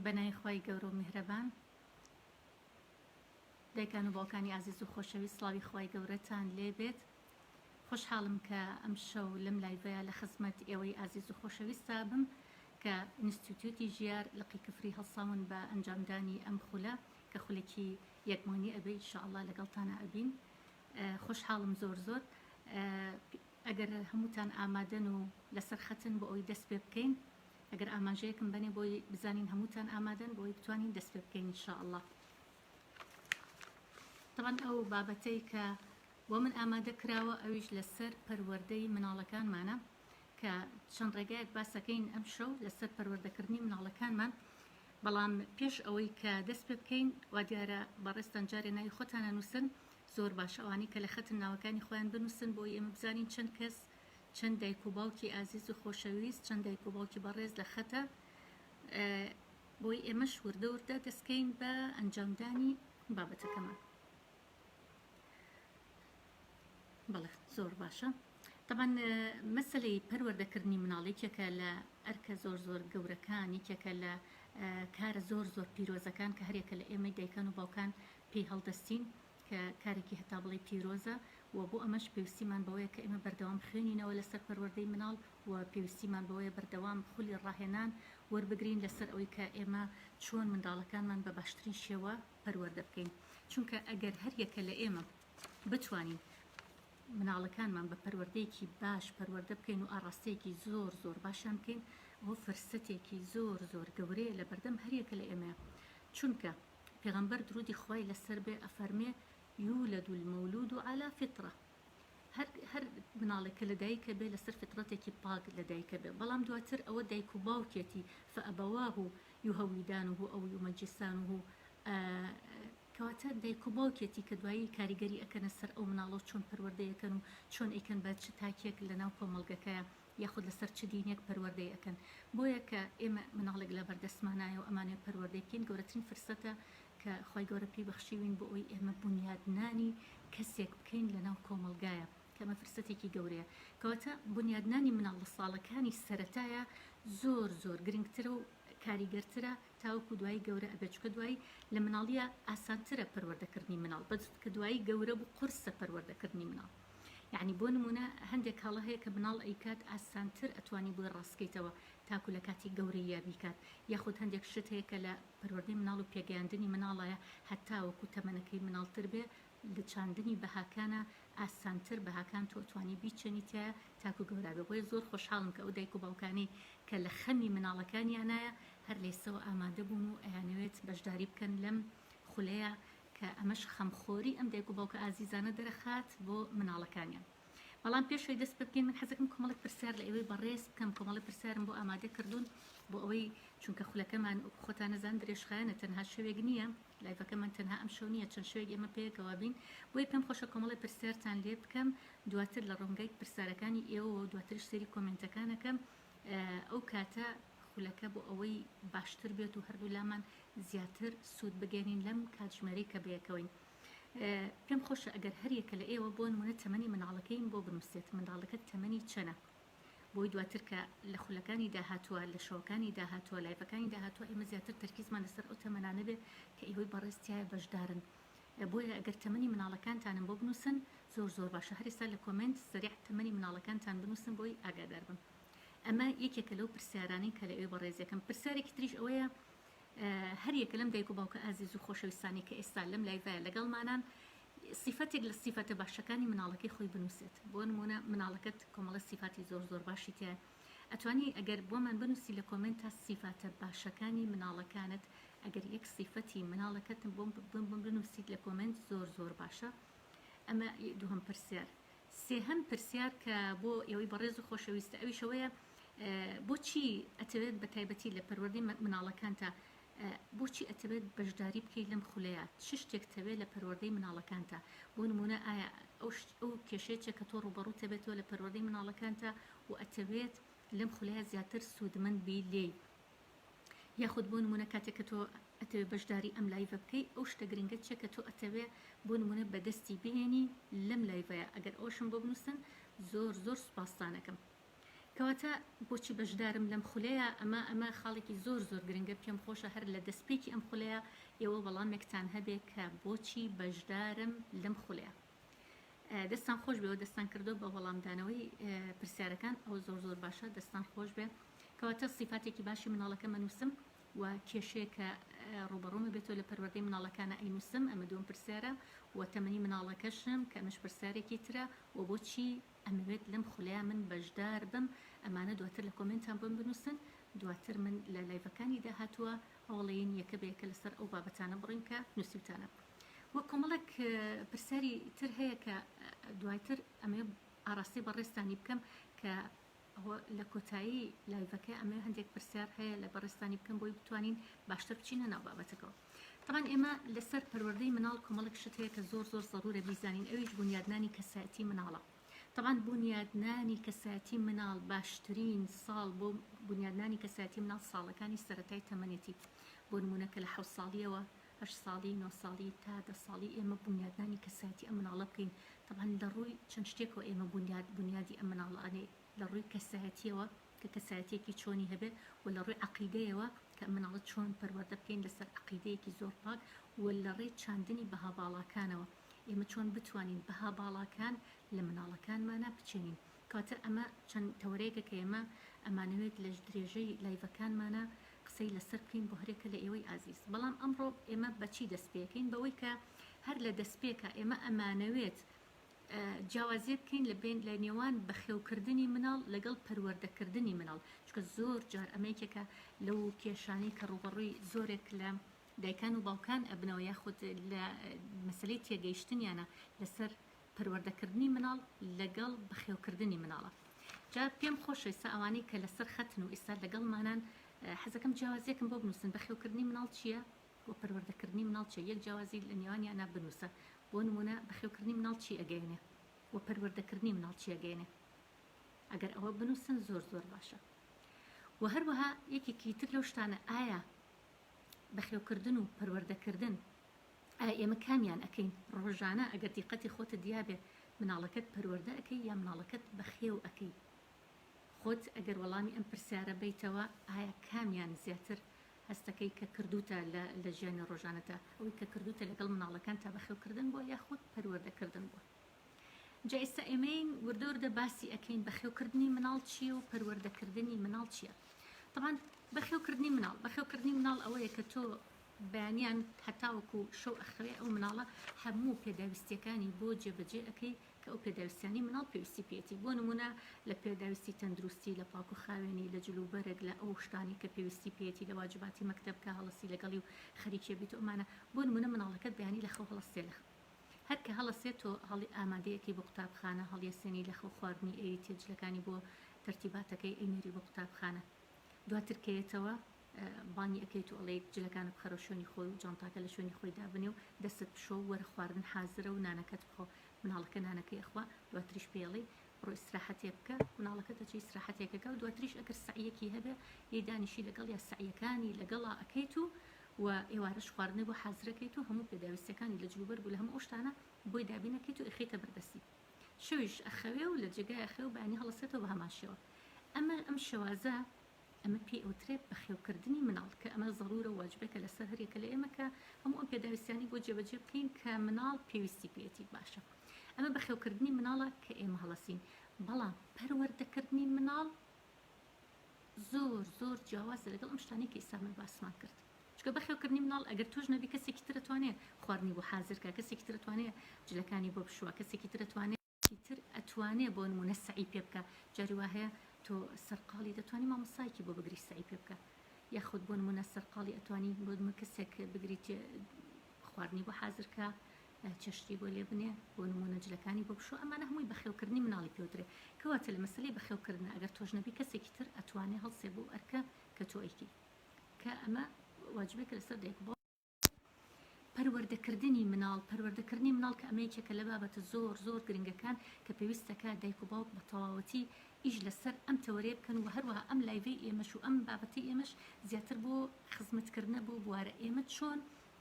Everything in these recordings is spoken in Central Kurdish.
بەنای خۆی گەورە و میهرەبان دایکان و باوکانی عزیز و خۆشەویست سڵاوی خۆی گەورەتان لێ بێت خۆشحاڵم کە ئەم شەو لەم لایڤەیە لە خزمەت ئێوەی عزیز و خۆشەویستا بم کە ئینستیتیوتی ژیار لقی کفری هەڵساون بە ئەنجامدانی ئەم خولە کە خولێکی یەکمانی ئەبێ ئینشاءالله لەگەڵتانە ئەبین خۆشحاڵم زۆر زۆر ئەگەر هەمووتان ئامادەن و لەسەر خەتن بۆ ئەوی دەست پێ بکەین ئەگەر ئاماژەیەکم بنێ بۆی بزانین هەمووتان ئامادەن بۆی بتوانین دەست پێ بکەین ئینشاءالله طبعا ئەو بابەتەی کە بۆ من ئامادە کراوە ئەویش لەسەر پەروەردەی مناڵەکانمانە کە چەند ڕێگایەک باسەکەین ئەم شەو لەسەر پەروەردەکردنی مناڵەکانمان بەڵام پێش ئەوەی کە دەست پێ بکەین وا دیارە بەڕێستان جارێ ناوی خۆتانە نووسن زۆر باشە ئەوانەی کە لە خەتن ناوەکانی خۆیان بنووسن بۆی ئێمە بزانین چەند کەس چەند دایک و باوکی ئازیز و خۆشەویست چەند دایک و باوکی بەڕێز لە خەتە بۆی ئێمەش وردە وردە دەستکەین بە ئەنجامدانی بابەتەکەمان بەڵێ زۆر باشە طبعا مەسلەی پەروەردەکردنی مناڵێکێکە لە ئەرکە زۆر زۆر گەورەکان یەکێکە لە کارە زۆر زۆر پیرۆزەکان کە هەرێکە لە ئێمەی دایکان و باوکان پێی هەڵدەستین کە کارێکی هەتا بڵێ پیرۆزە و بۆ ئەمەش پێویستیمان بەوەیە کە ئێمە بەردەوام خوێنینەوە لەسەر پەروەردەی مناڵ و پێویستیمان بەوەیە بەردەوام خولی ڕاهێنان وەربگرین لەسەر ئەوەی کە ئێمە چۆن منداڵەکانمان بە باشترین شێوە پەروەردە بکەین چونکە ئەگەر هەریەکە لە ئێمە بتوانین مناڵەکانمان بە پەروەردەیەکی باش پەروەردە بکەین و ئاڕاستەیەکی زۆر زۆر باشان بکەین ئەوە فرسەتێکی زۆر زۆر گەورەیە لە بەردەم هەریەکە لە ئێمەیە چونکە پێغەمبەر درودی خوای لەسەر بێ ئەفەرمێ یولد المولود على فطرة هەر مناڵێکە لە دایکە بێ لەسەر فطرەتێکی پاک لە دایکە بێ بەڵام دواتر ئەوە دایک و باوکێتی فەئەبەواه یوهەویدانه ئەو یومەجیسانه کەواتە دایک و باوکێتی کە دوایی کاریگەری ئەکەنە سەر ئەو مناڵە چۆن پەروەردەیەکەن و چۆن ئەیکەن بە چ تاکێک لە ناو کۆمەڵگەکەیە یاخود لەسەر چ دینێک پەروەردەی ئەکەن بۆیە کە ئێمە مناڵێک لە بەردەستمانایە و ئەمانێ پەروەردەی بکەین گەورەترین فرسەتە کە خی گەورە پێی بەخشیوین بۆ ئەوی ئێمە بنیادنانی کەسێک بکەین لە ناو کۆمەلگایە کەمە فرسەتێکی گەورەیە کەواتە بنیادنانی مناڵ لە ساڵەکانی سەرەتایە زۆر زۆر گرنگترە و کاریگەرترە تاوەکو دوایی گەورە ئەبێت چکە دوایی لە مناڵیە ئاسانترە پەروەردەکردنی مناڵ بەست کە دوایی گەورە بوو قورسە پەروەردەکردنی مناڵ یعنی بۆ نمونە هەندێک هەڵە هەیە کە مناڵ ئەیکات ئاسانتر ئەتوانی بۆی ڕاستکەیتەوە تاکو لە کاتی گەورەی یابیکات یاخود هەندێک شت هەیە کە لە پەروەردەی مناڵ و پێگەیاندنی مناڵایە هەتا وەکو تەمەنەکەی مناڵتر بێ لە چاندنی بەهاکانە ئاسانتر بەهاکان تۆ توانی بیچەنیتە تاکو گەورە بێ بۆیە زۆر خۆشحاڵم کە ئەو دایک و باوکانی کە لە خەمی مناڵەکانیانایە هەر لێسەوە ئامادە بوون و ئەیانەوێت بەشداری بکەن لەم خولەیە کە ئەمەش خەمخۆری ئەم دایک و باوکە ئازیزانە دەرەخات بۆ مناڵەکانیان بەڵام پێشەوەی دەست پێ بکەین من حەزەکەم کۆمەڵێک پرسیار لە ئێوەی بەڕێز بکەم کۆمەڵی پرسیارم بۆ ئامادە کردوون بۆ ئەوەی چونکە خولەکەمان خۆتان نەزان درێژخایەنە تەنها شەوێک نییە لایڤەکەمان تەنها ئەم شەو نییە چەند شوێک ئێمە پێیەکەوە بین بۆی پێم خۆشە کۆمەڵی پرسیارتان لێ بکەم دواتر لە ڕۆنگەی پرسیارەکانی ئێوە و دواتر سەری کۆمنتەکانەکەم ئەو کاتە خولەکە بۆ ئەوەی باشتر بێت و هەردوو لامان زیاتر سوود بگەێنین لەم کاتژمێرەی کە بەیەکەوەین پێم خۆشە ئەگەر هەریەکە لە ئێوە بۆ نمونە تەمەنی مناڵەکەین بۆ بنووسێت منداڵەکەت تەمەنی چەنە بۆی دواتر کە لە خولەکانی داهاتووە لە شەوەکانی داهاتووە لایڤەکانی داهاتووە ئێمە زیاتر تەرکیزمان لەسەر ئەو تەمەنانە بێت کە ئێوەی بەڕێستیایە بەشدارن بۆیە ئەگەر تەمەنی مناڵەکانتانم بۆ بنووسن زۆر زۆر باشە هەرێستا لە کۆمنت سریع تەمەنی مناڵەکانتان بنووسن بۆی ئاگادار بن ئەمە یەکێکە لەو پرسیارانەی کە لە ئێوە بەڕێزیەکەم پرسیارێکی تریش ئەوەیە هەریەکە لەم دایک و باوکە ئازیز و خۆشەویستانی کە ئێستا لەم لایڤایە لەگەڵمانان صفەتێک لە صفەتە باشەکانی مناڵەکەی خۆی بنووسێت بۆ نمونە مناڵەکەت کۆمەڵە صفاتی زۆر زۆر باشی تایە ئەتوانی ئەگەر بۆمان بنووسی لە کۆمنت تا صفاتە باشەکانی مناڵەکانت ئەگەر یەک صفەتی مناڵەکەتم بۆم بنووسیت لە کۆمنت زۆر زۆر باشە ئەمە دووهەم پرسیار سێهەم پرسیار کە بۆ ئێوەی بەڕێز و خۆشەویستە ئەویشەوەیە بۆچی ئەتەوێت بە تایبەتی لە پەروەردەی مناڵەکانتە بۆچی ئەتەوێت بەشداری بکەیت لەم خولەیە چ شتێک تەوێت لە پەروەردەی مناڵەکانتە بۆ نمونە ئایا ئەو کێشەیە کە تۆ ڕوبەڕوو تەبێتەوە لە پەروەردەی مناڵەکانتە و ئەتەوێت لەم خولەیە زیاتر سوودمەند بی لێ یاخود بۆ نمونە کاتێک کە تۆ ئەتەوێت بەشداری ئەم لایڤە بکەیت ئەو شتە گرنگە چێ کە تۆ ئەتەوێت بۆ نمونە بەدەستی بهێنی لەم لایڤەیە ئەگەر ئەوشم بۆ بنووسن زۆر زۆر سوپاسدانەکەم کەواتە بۆچی بەشدارم لەم خولەیە ئەمە خاڵێکی زۆر گرنگە پێم خۆشە هەر لە دەستپێکی ئەم خولەیە ئێوە وەڵامێکتان هەبێت کە بۆچی بەشدارم لەم خولەیە. دەستان خۆش بێەوە دەستان کردو بە وەڵامدانەوەی پرسیارەکان ئەو زۆر باشە دەستان خۆش بێ کەواتە سیفاتێکی باشی مناڵەکە منووسم و کێشەیە کە ڕوبەڕوومە بێتەوە لە پەروەردەی مناڵەکانە ئەینووسم ئەمە دوم پرسیارە و تەمەنی مناڵەکەشم کە ئەمەش پرسیارێکی ترە و بۆچی ئەمەوێت لەم خولەیە من بەشدار بم ئەمانە دواتر لە کۆمنتان بم بنووسن دواتر من لە لایڤەکانی داهاتووە هەوڵەیەن یەکە بەیەکە لەسەر ئەو بابەتانە بڕین کە نووسیوتانە وە کۆمەڵک پرسیاری تر هەیە کە دوایتر ئەمێ ئاراستی بەڕێستانی بکەم کە لە کۆتایی لایڤەکە ئەمێ هەندێک پرسیار هەیە لە بەڕێستانی بکەم بۆی بتوانین باشتر بچینە ناو بابەتەکەەوە. طبعا ئێمە لەسەر پەروەردەی مناڵ کۆمەڵک شت هەیە کە زۆر ضرورە بیزانین ئەویش بنیادنانی کەسایەتی مناڵە. طبعا بنیادنانی کەسایەتی مناڵ باشترین ساڵ بۆ بنیادنانی کەسایەتی مناڵ ساڵەکانی سەرەتای تەمەنێتی بۆ نمونە کە لە 7 ساڵیەوە 8 ساڵی 9 ساڵی تا 10 ساڵی ئێمە بنیادنانی کەسایەتی ئەم مناڵە بکەین. طبعا لە ڕووی چەند شتێکەوە ئێمە بنیادی ئەم مناڵانەی لە ڕووی کەسایەتیەوە کە کەسایەتێکی چۆنی هەبێت و لە ڕووی عەقیدەیەوە کە مناڵە چۆن پەروەردە بکەین لەسەر عەقیدەیەکی زۆر پاک و لە ڕێی چاندنی بەها باڵاکانەوە ئێمە چۆن بتوانین بەها باڵاکان لە مناڵەکانمانە بچێنین. کاتە ئەمە چەند تەورەیەکە کە ئێمە ئەمانەوێت لە درێژەی لایڤەکانمانە قسەی لەسەر بکەین بۆ هەرێکە لە ئێوەی ئازیز. بەڵام ئەمڕۆ ئێمە بەچی دەست پێکەین بەوەی کە هەر لە دەستپێکە ئێمە ئەمانەوێت جیاوازیە بکەین لە نێوان بەخێوکردنی مناڵ لەگەڵ پەروەردەکردنی مناڵ چکە زۆر جار ئەمەیەکێکە لەو کێشانەی کە ڕوبەڕووی زۆرێک لە دایکان و باوکان ئەبنەوە یاخود لە مەسلەی تێگەیشتنیانە لەسەر پەروەردەکردنی مناڵ لەگەڵ بەخێوکردنی مناڵە. جا پێم خۆشە ئێستا ئەوانەی کە لەسەر خەتن و ئێستا لەگەڵمانان حەزەکەم جیاوازیەکەم بۆ بنووسن بەخێوکردنی مناڵ چییە و پەروەردەکردنی مناڵ چیە یەک جیاوازی لە نێوانیانە بنووسە بۆ نمونە بەخێوکردنی مناڵ چی ئەگەیەنێ و پەروەردەکردنی مناڵ چی ئەگەیەنێ ئەگەر ئەوە بنووسن زۆر باشە. و هەروەها یەکێکی تر لەو شتانە ئایا بەخێوکردن و پەروەردەکردن ئێمە کامیان ئەەکەین ڕۆژانە ئەگەر دیقەتی خۆتە دیابێ مناڵەکەت پەروەردە ئەەکەی یا مناڵەکەت بەخێو ئەەکەی خۆت ئەگەر وەڵامی ئەم پرسیارە بیتەوە ئایا کامیان زیاتر هەستەکەی کە کردوتە لە ژیانی ڕۆژانەتە ئەوەی کە کردوتە لەگەڵ مناڵەکان تا بەخێوکردن بۆ یاخود پەروەردەکردن بووە. جا ئێستا ئێمەین وردە باسی ئەەکەین بەخێوکردنی مناڵ چییە و پەروەردەکردنی مناڵ چییە. طبعا بەخێوکردنی مناڵ ئەوەیە کە تۆ بەیانیان هەتاوەکو شەو ئەخەوێ ئەو مناڵە هەموو پێداویستیەکانی بۆ جێبەجێ ئەەکەی کە ئەو پێداویستیانی مناڵ پێویستی پێێتی بۆ نمونە لە پێداویستی تەندروستی لە پاک و خاوێنی لە جلوبەرێک لە ئەو شتانی کە پێویستی پێێتی لە واجباتی مەکتەبکە هەڵەسی لەگەڵی و خەریکێ بیت ئەمانە بۆ نمونە مناڵەکەت بەیانی لە خەو هەڵەستێ لە هەر کە هەڵەسێت تۆ هەڵی ئامادەیەکی بۆ قوتابخانە هەڵیەسێنی لە خەو خواردنی ئەوی تێجلەکانی بۆ تەرتیباتەکەی ئەینێری بۆ قوتابخانە دواتر کەیتەوە بانی ئەەکەیت و ئەڵێ جلەکان بخەرە شوێنی خۆی و جانتاکە لە شوێنی خۆی دابنێ و دەستت بشۆ وەرە خواردن حازرە و نانەکەت بخۆ مناڵەکە نانەکەی ئەخوا دواتریش پێڵێ بڕۆ ئیسراحەتێ بکە مناڵەکە دەچی ئیسراحەتێکەکە و دواتریش ئەگەر سعیەکی هەبێ یەی دانیشی لەگەڵ یا سعیەکانی لەگەڵا ئەەکەیت و ئێوارەش خواردنە بۆ حازرەکەیت و هەموو پێداویستەکانی لە جلوبەر بوو لە هەموو ئەوشتانە بۆی دابینەکەیت و ئەخێتە بەردەستی شەویش ئەخەوێ و لە جێگای ئەخێ و بەیانی هەڵەسێتەوە بە هەماشەوە ئەم شەوازە ئەمە پێی ئەوترێت بەخێوکردنی مناڵ کە ئەمە ضرورە واجبێکە لەسەر هەرێکە لە ئێمەکە هەموو ئەم پێداویستیانی بۆ جێبەجێ بکەین کە مناڵ پێویستی پێێتی باشە ئەمە بەخێوکردنی مناڵە کە ئێمە هەڵەسین بەڵام پەروەردەکردنی مناڵ زۆر جیاوازە لەگەڵ ئەم شتانەی کە ئێستا من باسمان کرد چکە بەخێوکردنی مناڵ ئەگەر تۆش نەبی کەسێکی تر ئەتوانێت خواردنی بۆ حازرکە کەسێکی تر ئەتوانێت جلەکانی بۆ بشووە کەسێکی تر ئەتوانێت بۆ نمونە سعی پێ بکە جاری وا هەیە تۆ سەرقاڵی دەتوانانی مامۆستایەکی بۆ بگری سعی پێ بکە یاخود بۆ نمونە سەرقاڵی ئەتوانی بۆ کەسێک بگریت خواردنی بۆ حازرکە چەشتی بۆ لێ بنێ بۆ نمونە جلەکانی بۆ بشۆ ئەمانە هەمووی بەخێوکردنی مناڵی پێوترێ کەواتە لە مەسلەی بەخێوکردن ئەگەر تۆش نەبی کەسێکی تر ئەتوانێت هەڵسێ بۆ ئەرکە کە تۆ ئەیکی کە ئەمە واجبێکە لەسەر دایک بۆ پەروەردەکردنی مناڵ کە ئەمەیەکێکە لە بابەتە زۆر گرنگەکان کە پێویستەکە دایک و باوک بە تەواوەتی ئیش لەسەر ئەم تەوەرێ بکەن و هەروەها ئەم لایڤەی ئێمەش و ئەم بابەتی ئێمەش زیاتر بۆ خزمەتکردنە بۆ بوارە ئێمە چۆن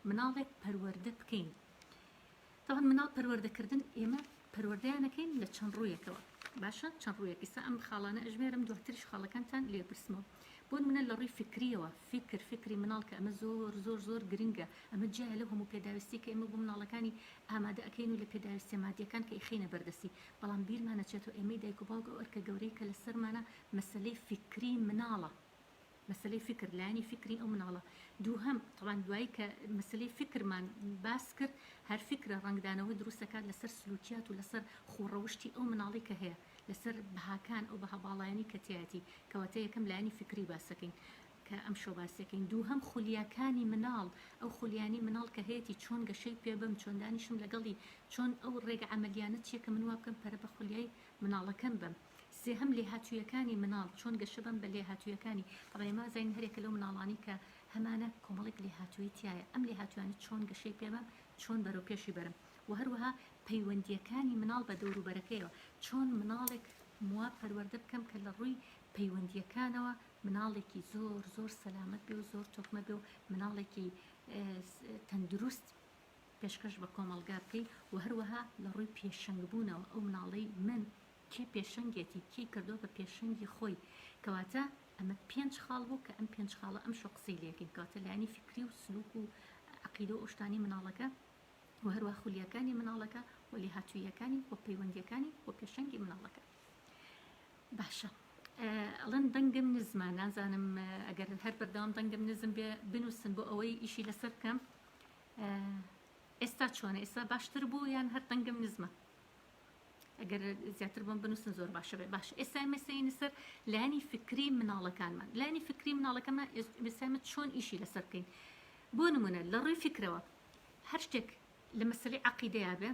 مناڵێک پەروەردە بکەین. طبعا مناڵ پەروەردەکردن ئێمە پەروەردەیانەکەین لە چەند ڕوویەکەوە باشە چەند ڕوویەکی سا ئەم خاڵانە ئەژمێرم دواتریش خاڵەکانتان لێ پرسمەوە بۆ منە لە ڕووی فکریەوە فکری مناڵ کە ئەمە زۆر گرنگە ئەمە جایە لە هەموو پێداویستی کە ئێمە بۆ مناڵەکانی ئامادە ئەەکەین و لە پێداویستە مادیەکان کە ئیخینە بەردەسی بەڵام بیرمانەچێت و ئێمەی دایک و باوک ئەو ئەرکە گەورەی کە لە سەرمانە مەسلەی فکری مناڵە مەسلەی فکر لایانی فکری ئەو مناڵە دووهەم طبعا دوایی کە مەسلەی فکرمان باس کرد هەر فکرە ڕنگدانەوە دروستەکات لەسەر سلوکیات و لەسەر خوڕەوشتی ئەو مناڵی کە هەیە لەسەر بەهاکان ئەو بەهەباڵایانی کە تایەتی کەواتە یەکەم لایانی فکری باسەکەین کە ئەم شۆ باسەکەین دووهەم خولیاکانی مناڵ ئەو خولیانی مناڵ کە هەیەی چۆن گەشەی پێ بم چۆن دانیشم لەگەڵی چۆن ئەو ڕێگە عملیانە چیە کە من وا بکەم پەرە بە خولیای مناڵەکەم بم سێهەم لێهاتوویەکانی مناڵ چۆن گەشە بم بە لێهاتوویەکانی طبعا ئێمە زین هەرێکە لەو مناڵانی کە هەمانە کۆمەڵێک لێهاتووی تایە ئەم لێهاتوویانە چۆن گەشەی پێ بم چۆن بەرەو پێشی بەرم و هەروەها پەیوەندیەکانی مناڵ بە دەوروبەرەکەیەوە چۆن مناڵێک وا پەروەردە بکەم کە لە ڕووی پەیوەندیەکانەوە مناڵێکی زۆر سەلامەت بێ و زۆر تۆکمە بێ و مناڵێکی تەندروست پێشکەش بە کۆمەڵگا بکەی و هەروەها لە ڕووی پێشەنگبوونەوە ئەو مناڵەی من کێ پێشەنگێتی کێ کردو بە پێشەنگی خۆی کەواتە ئەمە 5 خاڵ بوو کە ئەم 5 خاڵە ئەم شۆ قسەی لێکین کەواتە لایانی فکری و سلوک و عەقیدە و ئۆشتانی مناڵەکە و هەروەها خولیەکانی مناڵەکە و لێهاتوویەکانی و پەیوەندیەکانی و پێشەنگی مناڵەکە باشە ئەڵەن دەنگم نزمە نازانم ئەگەر هەر بەردەوام دەنگم نزم بێ بنووسن بۆ ئەوەی ئیشی لەسەر بکەم ئێستا چۆنە ئێستا باشتر بوو یان هەر دەنگم نزمە ئەگەر زیاتر بۆم بنووسن زۆر باشە بێ باش ئێستا مەسەی لەسەر لایانی فکری مناڵەکانمان لایانی فکری مناڵەکەمان ئێستا چۆن ئیشی لەسەر بکەین بۆ نمونە لە ڕووی فکرەوە هەر شتێک لە مەسەلەی عەقیدەیە بێ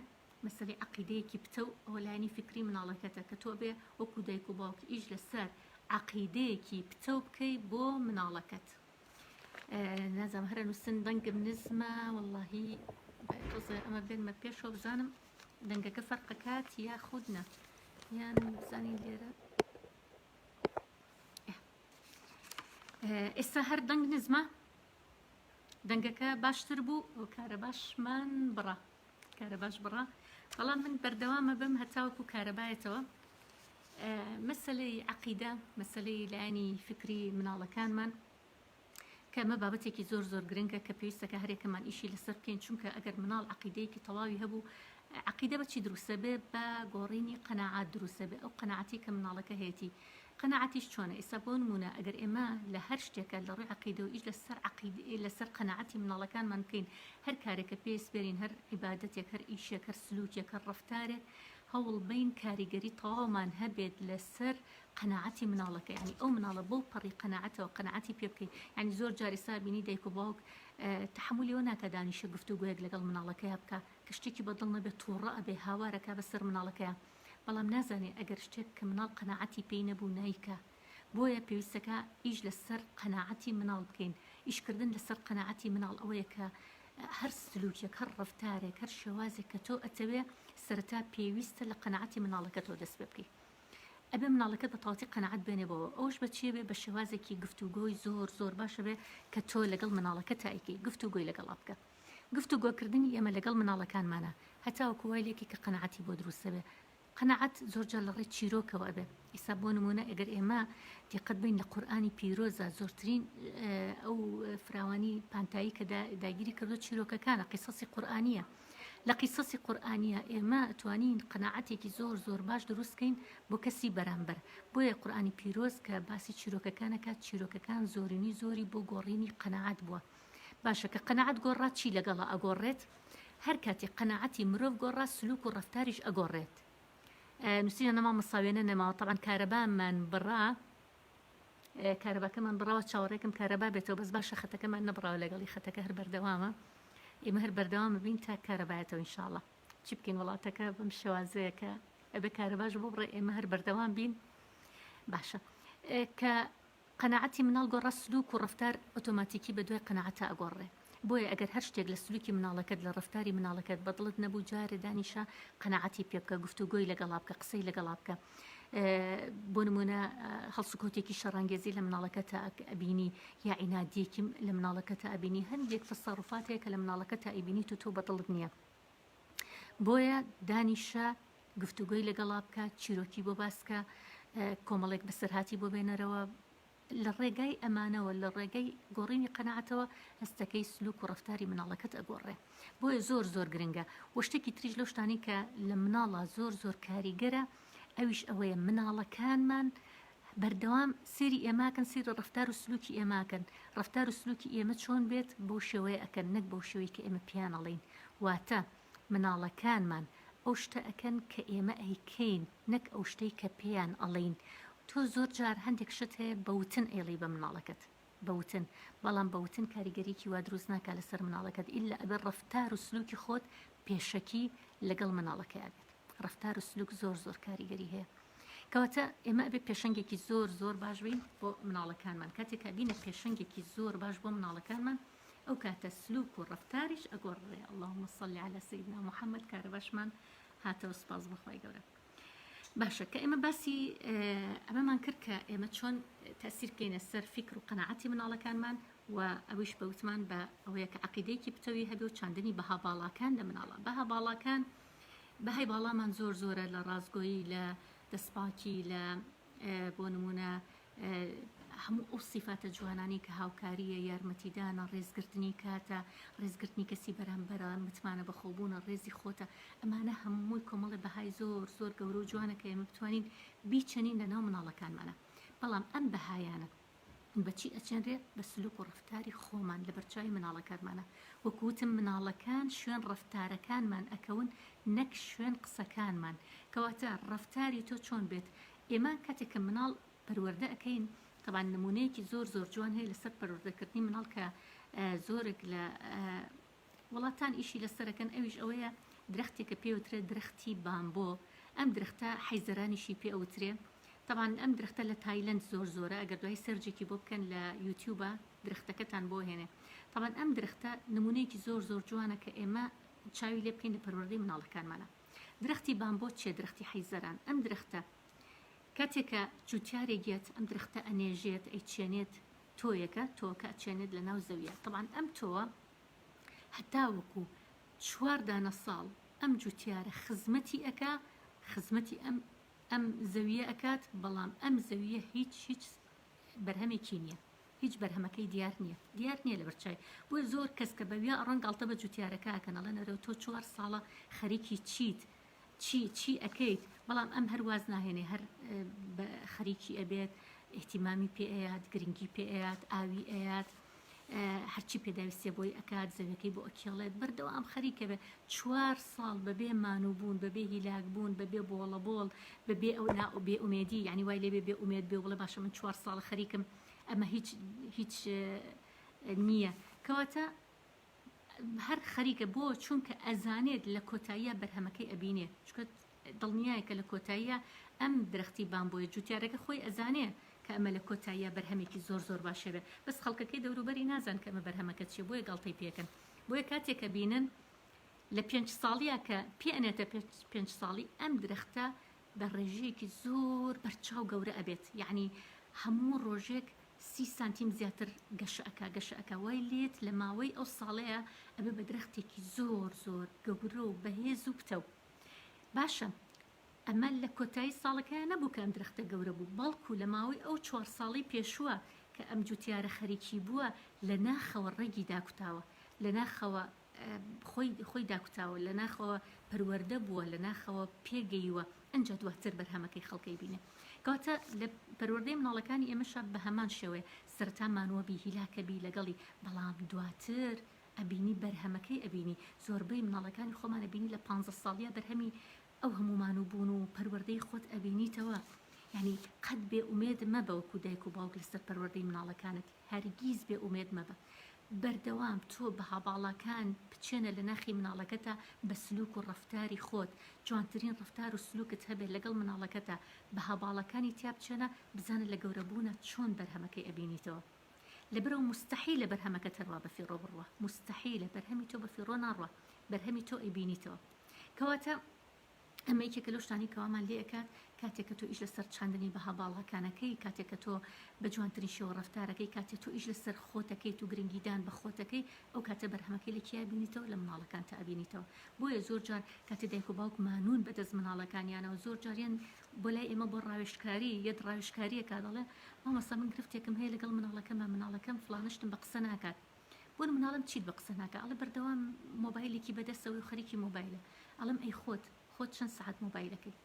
مەسەلەی عەقیدەیەکی پتە و ئەوە لایانی فکری مناڵەکەتە کە تۆ بێ وەکو دایک و باوک ئیش لەسەر عەقیدەیەکی پتە و بکەی بۆ مناڵەکەت نازانم هەرە نووسن دەنگم نزمە وەڵڵاهی ئەمە بێنمە پێشەوە بزانم دەنگەکە فەرقەکات یا خودنە یان بزانین لێرە ئێستا هەر دەنگ نزمە دەنگەکە باشتر بوو ئەو کارە باشمان بڕە کارە باش بڕە بەڵام من بەردەوامە بم هەتاوەکو کارەبایەتەوە مەسەلەی عەقیدە مەسەلەی لایانی فکری مناڵەکانمان کە ئەمە بابەتێکی زۆر گرنگە کە پێویستەکە هەرێکەمان ئیشی لەسەر بکەین چونکە ئەگەر مناڵ عەقیدەیەکی تەواوی هەبوو عەقیدە بەچی دروستە بێ بە گۆڕینی قەناعات دروستە بێ ئەو قەناعەتی کە مناڵەکە هەیەی قەناعەتیش چۆنە ئێستا بۆ نمونە ئەگەر ئێمە لە هەر شتێکە لە ڕووی عەقیدە و ئیش لەسەر قەناعەتی مناڵەکانمان بکەین هەر کارێکە پێویستبێرین هەر عیبادەتێک هەر ئیشێک هەر سلووکێک هەر ڕەفتارێک هەوڵ بین کاریگەری تەواومان هەبێت لەسەر قەناعەتی مناڵەکە یعنی ئەو مناڵە بۆ پەڕی قەناعەتەوە قەناعەتی پێ بکەین یعنی زۆر جار ئێستا بینی دایک و باوک تحملیەوە ناکە دانیشە گفتوگویەک لەگەڵ مناڵەکەیە بکە کە شتێکی بەدڵ نەبێت تووڕە ئەبێ هاوارەکە بەسەر مناڵەکەیە بەڵام نازانێ ئەگەر شتێک کە مناڵ قەناعەتی پێی نەبوو نایکە بۆیە پێویستەکە ئیش لەسەر قەناعەتی مناڵ بکەین ئیشکردن لەسەر قەناعەتی مناڵ ئەوەیە کە هەر سلوکێک هەر ڕەفتارێک هەر شێوازێک کە تۆ ئەتەوێ سەرەتا پێویستە لە قەناعەتی مناڵەکە تۆ دەست پێ بکەیت ئەبێ مناڵەکەت بە تەواوەتی قەناعەت بێنێ بەوە ئەوش بەچیە بێ بە شێوازێکی گفتوگۆی زۆر باشە بێ کە تۆ لەگەڵ مناڵەکە تایکەی گفتوگۆی لەگەڵا بکە گفتوگۆکردنی ئێمە لەگەڵ مناڵەکانمانە هەتاوەکو وای لێکی کە قەناعەتی بۆ دروستە بێ قەناعەت زۆرجار لە ڕێی چیرۆکەوە ئەبێ ئێستا بۆ نمونە ئەگەر ئێمە دقت بین لە قورئانی پیرۆزە زۆرترین ئەو فراوانی پانتایی کە داگیری کردو چیرۆکەکانە قیسەسی قورئانیە لە قیسەسی قورئانیە ئێمە ئەتوانین قەناعەتێکی زۆر باش دروستکەین بۆ کەسی بەرامبەر بۆیە قورئانی پیرۆز کە باسی چیرۆکەکانەکە چیرۆکەکان زۆری بۆ گۆڕینی قەناعەت بووە باشە کە قەناعەت گۆڕا چی لەگەڵا ئەگۆڕێت هەر کاتێک قەناعەتی مرۆڤ گۆڕا سلوک و ڕەفتاریش ئەگۆڕێت نووسینە نەما مەساوێنە نەماوە طبعا کارەبامان بڕا کارەباکەمان بڕاوە چاوەڕێکم کارەبا بێتەوە بەس باشە خەتەکەمان نەبڕاوە لەگەڵی خەتەکە هەر بەردەوامە ئێمە هەر بەردەوامە بین تا کارەبایەتەوە ئینشاءڵڵا چی بکەین وڵاتەکە بەم شێوازەیە کە ئەبێ کارەباش بۆ بڕێ ئێمە هەر بەردەوام بین باشە کە قەناعەتی مناڵ گۆڕا سلوک و ڕەفتار ئۆتۆماتیکی بە دوای قەناعەتە ئەگۆڕێ بۆیە ئەگەر هەر شتێک لە سلوکی مناڵەکەت لە ڕەفتاری مناڵەکەت بەدڵت نەبوو جارێ دانیشە قەناعەتی پێ بکە گفتوگۆی لەگەڵا بکە قسەی لەگەڵا بکە بۆ نمونە هەڵسوکۆتێکی شەڕانگێزی لە مناڵەکەتە ئەبینی یا عینادیەکی لە مناڵەکەتە ئەبینی هەندێک تەسەڕوفاتەیە کە لە مناڵەکەتە ئەبینی تۆ بەدڵت نییە بۆیە دانیشە گفتوگۆی لەگەڵا بکات چیرۆکی بۆ باسکە کۆمەڵێک بەسەرهاتی بۆ بێنەرەوە لە ڕێگای ئەمانەوە لە ڕێگەی گۆڕینی قەنەعەتەوە هەستەکەی سلوک و ڕەفتاری مناڵەکەت ئەگۆڕێ بۆیە زۆر گرنگە و شتێکی تریش لەو شتانی کە لە مناڵە زۆر کاریگەرە ئەویش ئەوەیە مناڵەکانمان بەردەوام سێری ئێماکەن سێری ڕەفتار و سلوکی ئێماکەن ڕەفتار و سلوکی ئێمە چۆن بێت بۆ شێوەیە ئەکەن نەک بۆ شێوەی کە ئێمە پیان ئەڵێین واتە مناڵەکانمان ئەو شتە ئەکەن کە ئێمە ئەیکەین نەک ئەو شتەی کە پێیان ئەڵێین تۆ زۆر جار هەندێک شت هەیە بەوتن ئێڵی بە مناڵەکەت بەوتن بەڵام بەوتن کاریگەریکی وا دروست ناکات لەسەر مناڵەکەت ئیلا ئەبێ ڕەفتار و سلوکی خۆت پێشەکی لەگەڵ مناڵەکەی بێت ڕەفتار و سلوک زۆر کاریگەری هەیە کەواتە ئێمە ئەبێ پێشەنگێکی زۆر باش بین بۆ مناڵەکانمان کاتێک بینە پێشەنگێکی زۆر باش بۆ مناڵەکانمان ئەو کاتە سلوک و ڕەفتاریش ئەگۆڕێ اللهم صل على سيدنا محمد کارە باشمان هاتەوە سپاس بەخوای گەورە باشە کە ئێمە باسی ئەمەمان کرد کە ئێمە چۆن تەسیر بکەینە سەر فکر و قەنەعەتی مناڵەکانمان و ئەویش بەوتمان بە ئەوەیە کە عەقیدەیەکی پتەوی هەبێ و چاندنی بەها باڵاکان لە مناڵە بەها باڵاکان بەهای باڵامان زۆرە لە ڕازگۆیی لە دەستپاکی لە بۆ نمونە هەموو ئەو سیفاتە جوانانی کە هاوکاریە یارمەتیدانە ڕێزگرتنی کاتە ڕێزگرتنی کەسی بەرامبەرە متمانە بەخۆبوونە ڕێزی خۆتە ئەمانە هەمووی کۆمەڵی بەهای زۆر گەورە و جوانە کە ئێمە بتوانین بیچەنین لە ناو مناڵەکانمانە بەڵام ئەم بەهایانە بەچی ئەچێنرێت بە سلوک و ڕەفتاری خۆمان لە بەرچاوی مناڵەکانمانە وەکوتم مناڵەکان شوێن ڕەفتارەکانمان ئەکەون نەک شوێن قسەکانمان کەواتە ڕەفتاری تۆ چۆن بێت ئێمە کاتێک کە مناڵ پەروەردە ئەەکەین طبعا نمونەیەکی زۆر جوان هەیە لەسەر پەروەردەکردنی مناڵ کە زۆرێک لە وڵاتان ئیشی لەسەرەکەن ئەویش ئەوەیە درەختێکە پێوترێت درەختی بامبۆ ئەم درەختە حەیزەرانیشی پێ ئەوترێ طبعا ئەم درەختە لە تایلەند زۆرە ئەگەر دوای سەرجێکی بۆ بکەن لە یوتیوبە درەختەکەتان بۆ هێنێ طبعا ئەم درەختە نمونەیەکی زۆر جوانە کە ئێمە چاوی لێ بکەین لە پەروەردەی مناڵەکانمانە درەختی بامبۆ چێ درەختی حەیزەران ئەم درەختە کاتێکە جوتیارێکێت ئەم درەختە ئەنێژێت ئەیچێنێت تۆیەکە تۆکە ئەچێنێت لە ناو زەویە طبعا ئەم تۆوە هەتا وەکو 4 دانە ساڵ ئەم جوتیارە خزمەتی ئەکا خزمەتی ئەم زەویە ئەکات بەڵام ئەم زەویە هیچ بەرهەمێکی نییە هیچ بەرهەمەکەی دیار نییە لە بەرچای بۆی زۆر کەس کە بەویا ڕەنگ گاڵتە بە جوتیارەکە کەنەڵە نەرەوە تۆ 4 ساڵە خەریکی چی ئەەکەیت بەڵام ئەم هەرواز ناهێنێ هەر خەریکی ئەبێت احتیمامی پێ ئەیات گرنگی پێ ئەیات ئاوی ئەیات هەرچی پێداویستێ بۆی ئەکات زەویەکەی بۆ ئەکێڵێت بەردەوام خەریکە بێ 4 ساڵ بەبێ مانوبوون بەبێ هیلاک بوون بەبێ بۆڵەبۆڵ بەبێ ئەو بێ ئومێدی یعنی وای لێ بێ ئومێد بێ بڵێ باشە من 4 ساڵ خەریکم ئەمە هیچ نییە کەواتە هەر خەریکە بۆ چونکە ئەزانێت لە کۆتاییە بەرهەمەکەی ئەبینێ چونکە دڵنیایە کە لە کۆتاییە ئەم درەختی بامبۆیە جوتیارەکە خۆی ئەزانێ کە ئەمە لە کۆتاییە بەرهەمێکی زۆر باشە بێت بەس خەڵکەکەی دەوروبەری نازان کە ئەمە بەرهەمەکە چیە بۆیە گاڵتەی پێکەن بۆیە کاتێکە بینن لە 5 ساڵیە کە پێئەنێتە 5 ساڵی ئەم درەختە بە ڕێژەیەکی زۆر بەرچاو گەورە ئەبێت یعنی هەموو ڕۆژێک 30 سانتیم زیاتر گەشەکە وای لێت لە ماوەی ئەو ساڵەیە ئەبێ بە درەختێکی زۆر گەورە و بەهێز و پتە باشە ئەمە لە کۆتایی ساڵەکەیە نەبوو کە ئەم درەختە گەورە بوو بەڵکو لە ماوەی ئەو 4 ساڵی پێشووە کە ئەم جوتیارە خەریکی بووە لە ناخەوە ڕێگی داکوتاوە لە ناخەوە خۆی داکوتاوە لە ناخەوە پەروەردە بووە لە ناخەوە پێگەیوە ئەنجا دواتر بەرهەمەکەی خەڵکەی بینێ کەواتە لە پەروەردەی مناڵەکانی ئێمەشە بە هەمان شێوەیە سەرەتا مانووەبی هیلاکەبی لەگەڵی بەڵام دواتر ئەبینی بەرهەمەکەی ئەبینی زۆربەی مناڵەکانی خۆمان ئەبینی لە 15 ساڵیە بەرهەمی ئەو هەمومان و بوون و پەروەردەی خۆت ئەبینیتەوە یعنی قەت بێ ئومێد مەبە وەکو دایک و باوک لەسەر پەروەردەی مناڵەکانت هەرگیز بێ ئومێد مەبە بەردەوام تۆ بەها باڵەکان بچێنە لە ناخی مناڵەکەتە بە سلوک و ڕەفتاری خۆت جوانترین ڕەفتار و سلوکت هەبێت لەگەڵ مناڵەکەتە بەها باڵەکانی تیا بچێنە بزانە لە گەورەبوونە چۆن بەرهەمەکەی ئەبینیتەوە لەبەرەوە مستحیلە بەرهەمەکە تەڕوا بەفیڕۆ بڕوە مستحیلە بەرهەمی تۆ بەفیڕۆ ناڕوە بەرهەمی تۆ ئەیبینیتەوە کەواتە ئەمە یەکێکە لەو شتانی کەوامان لێ ئەکات کاتێک کە تۆ ئیش لەسەر چاندنی بەها باڵغەکانەکەی، کاتێک کە تۆ بە جوانترین شێوە ڕەفتارەکەی، کاتێک تۆ ئیش لەسەر خۆتەکەیت و گرنگیدان بە خۆتەکەی، ئەو کاتە بەرهەمەکەی لە کیا بینیتەوە؟ لە مناڵەکان تا ئەبینیتەوە. بۆیە زۆر جار کاتێ دایک و باوک مانون بەدەست مناڵەکانیانەوە، زۆر جاریان بۆ لای ئێمە بۆ ڕاوێژکاری یەت ڕاوێژکاریەکە دەڵێ مامەستا من گرفتێکم هەیە لەگەڵ مناڵەکەم فڵانشتم بە قسە ناکات. بۆ مناڵم چیت بە قسە ناکە؟ ئەڵێ بەردەوام مۆبایلێکی بەدەستەوەی خەریکی مۆبایلە. ئەڵم ئەی خۆت چەند سەعات مۆبایلەکەی؟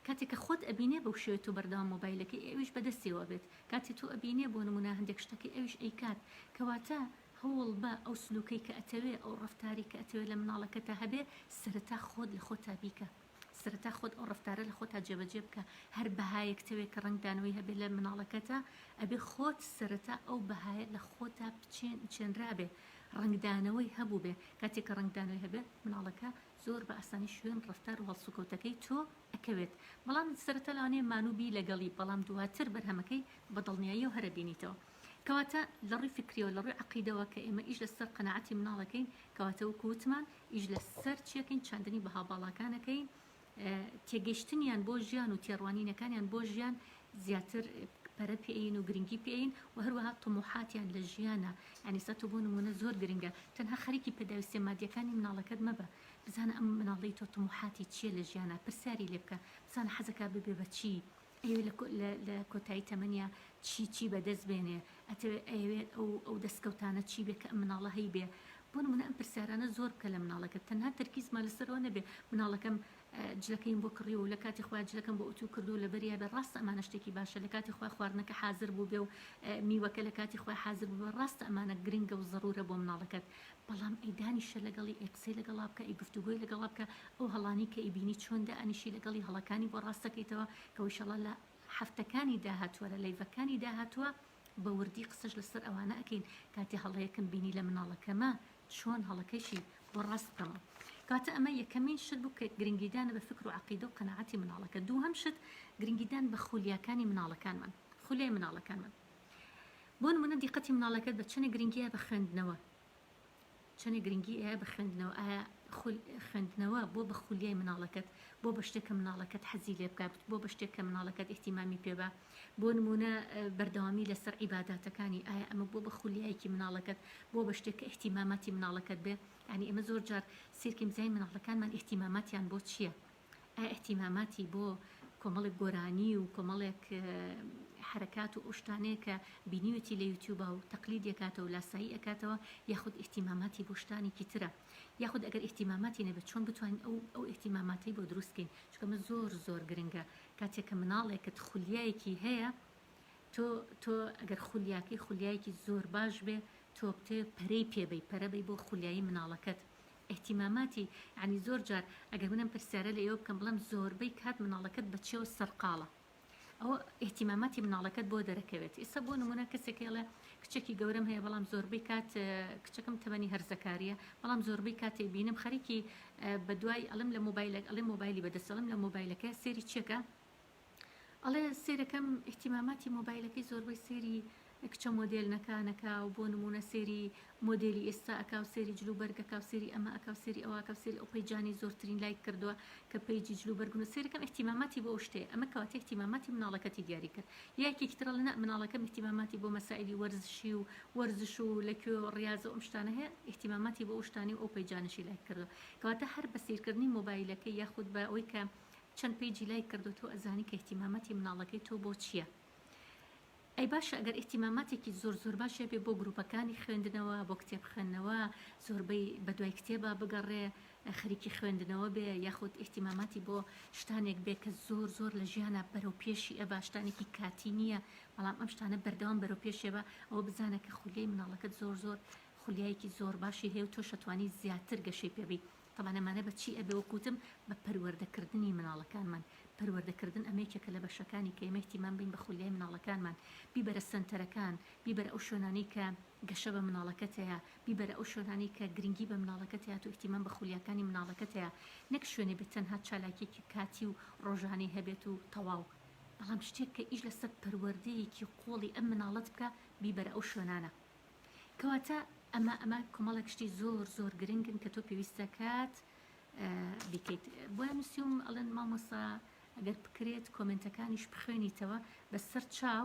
کاتێک کە خۆت ئەبینێ بەو شێوە تۆ بەردەوام مۆبایلەکەی ئەویش بەدەستیەوە بێت، کاتێک تۆ ئەبینێ بۆ نمونە هەندێک شتەکەی ئەویش ئەیکات، کەواتە هەوڵ بە ئەو سلوکەی کە ئەتەوێ، ئەو ڕەفتاری کە ئەتەوێ لە مناڵەکەتە هەبێ، سەرەتا خۆت لە خۆتا بیکە، سەرەتا خۆت ئەو ڕەفتارە لە خۆتا جێبەجێ بکە. هەر بەهایەک تەوێت کە ڕنگدانەوەی هەبێ لە مناڵەکەتە، ئەبێ خۆت سەرەتا ئەو بەهایە لە خۆتا چێنرابێ، ڕنگدانەوەی هەبوو بێ. کاتێک کە ڕنگدانەوەی هەبێ، مناڵەکە زۆر بە ئاسانی شوێن ڕەفتار و هەڵسوکەوتەکەی تۆ ئەکەوێت. بەڵام سەرەتا لەوانەیە مانووبی لەگەڵی، بەڵام دواتر بەرهەمەکەی بە دڵنیایی و هەرە بینیتەوە. کەواتە لە ڕووی فکریەوە، لە ڕووی عەقیدەوە کە ئێمە ئیش لەسەر قەناعەتی مناڵەکەین، کەواتە وەکو وتمان ئیش لەسەر چیەکەین؟ چاندنی بەها باڵاکانەکەین، تێگەیشتنیان بۆ ژیان و تێڕوانینەکانیان بۆ ژیان زیاتر پەرە پێین و گرنگی پێین، و هەروەها تەموحاتیان لە ژیانە. یعنی سا تۆ بۆ نمونە زۆر گرنگە تەنها خەریکی پێداویستە مادیەکانی مناڵەکەت مەبە، بزانە ئەم مناڵی تۆ تەموحاتی چییە لە ژیانە، پرسیاری لێ بکە، بزانە حەزەکە ببێ بە چی، ئەوێ لە کۆتایی تەمەنیا چی بەدەست بێنێ، ئەوێت ئەو دەستکەوتانە چی بێ کە ئەم مناڵە هەی بێ. بۆ نمونە ئەم پرسیارانە زۆر بکە لە مناڵەکەت، تەنها تەرکیزمە لەسەرەوە نەبێ مناڵەکەم جلەکەیم بۆ کڕی و لە کاتی خۆیان جلەکەم بۆ ئوتو کردو لە بەریا بە ڕاستە ئەمانە شتێکی باشە، لە کاتی خۆی خواردنەکە حازر بوو بێ و میوەکە لە کاتی خۆی حازر بوو بێ، ڕاستە ئەمانە گرنگە و ضرورە بۆ مناڵەکەت. بەڵام ئەیدانیشە لەگەڵی، ئەی قسەی لەگەڵا بکە، ئەی گفتوگۆی لەگەڵا بکە، ئەو هەڵانی کە ئەیبینی چۆندا ئەنیشی لەگەڵی هەڵەکانی بۆ ڕاستەکەیتەوە، کە ئینشەڵڵا لە هەفتەکانی داهاتووە، لە لەیڤەکانی داهاتووە بە وردی قسەش لەسەر ئەوانە ئەکەین. کاتی هەڵەیەکم بینی لە مناڵەکەمە چۆن هەڵەکەیشی بۆ ڕاست بکەمەوە. کاتە ئەمە یەکەمین شت بوو کە گرنگیدانە بە فکر و عەقیدە و قەناعەتی مناڵەکە. دووهەم شت گرنگیدان بە خولیاکانی مناڵەکانمان، خولیای مناڵەکانمان. بۆ نمونە دیقەتی مناڵەکەت بە چەنە گرنگیە بە خوێندنەوە، چەنە گرنگی ئەیە بە خوێندنەوە، ئایا خوێندنەوە بۆ بە خولیای مناڵەکەت، بۆ بە شتێکە مناڵەکەت حەزی لێ بکات، بۆ بە شتێکە مناڵەکەت ئیحتیمامی پێبە. بۆ نمونە بەردەوامی لەسەر عیباداتەکانی، ئایا ئەمە بۆ بە خولیایەکی مناڵەکەت، بۆ بە شتێکە ئیحتیماماتی مناڵەکەت بێ. یعنی ئێمە زۆر جار سیرکەین بزانین مناڵەکانمان ئیحتیماماتیان بۆ چییە؟ ئایا ئیحتیماماتی بۆ کۆمەڵێک گۆرانی و کۆمەڵێک حرکات و ئەو شتانەیە کە بینیوەتی لە یوتیوبە و تەقلید ئەکاتەوە و لاسایی ئەکاتەوە، یاخود ئیحتیماماتی بۆ شتانێکی ترە، یاخود ئەگەر ئیحتیماماتی نەبێت چۆن بتوانین ئەو ئیحتیماماتی بۆ دروستکەین. چونکە زۆر گرنگە کاتێک کە مناڵێکت خولیایەکی هەیە، تۆ ئەگەر خولیایەکی زۆر باش بێ، تۆ بتێ پەرەی پێبەی، پەرەبەی بۆ خولیایی مناڵەکەت. احتیماماتی ینی زۆر جار ئەگەر منم پرسیارە لە ئێوە بکەم بڵێم زۆربەی کات مناڵەکەت بە چێوە سەرقاڵە، ئەوە احتیماماتی مناڵەکەت بۆ دەرەکەوێت. ئێستا بۆ نمونە کەسێکێڵێ کچێکی گەورم هەیە، بەڵام زۆربەی کات کچەکەم تەمەنی هەرزەکاریە، بەڵام زۆربەی کاتێ بینم خەریکی بە دوای ئەڵم لە مۆبایلەک ئەڵێ مۆبایلی بەدەستەڵم لە مۆبایلەکە سێری چێکە، ئەڵێ سێرەکەم احتیماماتی مۆبایلەکەی زۆربەی سێری کچە مۆدێلنەکانەکە و بۆ نمونە سێری مۆدێلی ئێستا ئەکا و سێری جلوبەرگەکە و سێری ئەمە ئەکا و سێری ئەوە ئەکا و سێری ئەو پەیجانی زۆرترین لایک کردووە کە پەیجی جلوبەرگن و سێرەکەم احتیماماتی بۆ شتێ، ئەمە کەواتە احتیماماتی مناڵەکەتی دیاری کرد. یەکێکی ترە لەنا مناڵەکەم احتیماماتی بۆ مەسائلی وەرزشی و ورزش و لەکوێ ڕیاضە و ئەم شتانە هەیە، احتیماماتی بۆ ئەو شتانی و ئەو پەیجانشی لایک کردووە. کەواتە هەر بە سیرکردنی مۆبایلەکەی یاخود بە ئەوەی کە چەند پێیجی لایک کردو تۆ ئەزانی کە احتیماماتی مناڵەکەی تۆ بۆ چییە. ئەی باشە ئەگەر احتیماماتێکی زۆر باشە بێ بۆ گروپەکانی خوێندنەوە، بۆ کتێب خوێندنەوە، زۆربەی بەدوای کتێبە بگەڕێ، خەریکی خوێندنەوە بێ، یاخود احتیماماتی بۆ شتانێک بێ کە زۆر لە ژیانە بەرەو پێشی ئەبا، شتانێکی کاتی نییە، بەڵام ئەم شتانە بەردەوام بەرەو پێشێبە، ئەوە بزانە کە خولیای مناڵەکەت زۆر خولیایەکی زۆر باشی هەیە و تۆ شەتوانی زیاتر گەشەی پێبی. طبعا ئەمانە بە چی ئەبێ وەکوتم بە پەروەردەکردنی مناڵەکانمان. پەروەردەکردن ئەمەیەکێکە لە بەشەکانی کە ئێمە احتیمام بین بە خولیای مناڵەکانمان، بیبەرە سنتەرەکان، بیبەرە ئەو شوێنانەی کە گەشە بە مناڵەکەت هەیە، بیبەرە ئەو شوێنانەی کە گرنگی بە مناڵەکەت هەیە و احتیمام بە خولیاکانی مناڵەکەت هەیە، نەک شوێنێ بێت تەنها چالاکیێکی کاتی و ڕۆژانەی هەبێت و تەواو، بەڵام شتێک کە ئیش لەسەر پەروەردەیەکی قۆڵی ئەم مناڵەت بکە، بیبەرە ئەو شوێنانە. کەواتە ئەمە کۆمەڵێک شتی زۆر گرنگن کە تۆ پێویستە کات بیکەیت بۆیە نووسیم ئەڵێن مامۆستا ئەگەر بکرێت کۆمنتەکانیش بخوێنیتەوە بەسەر چاو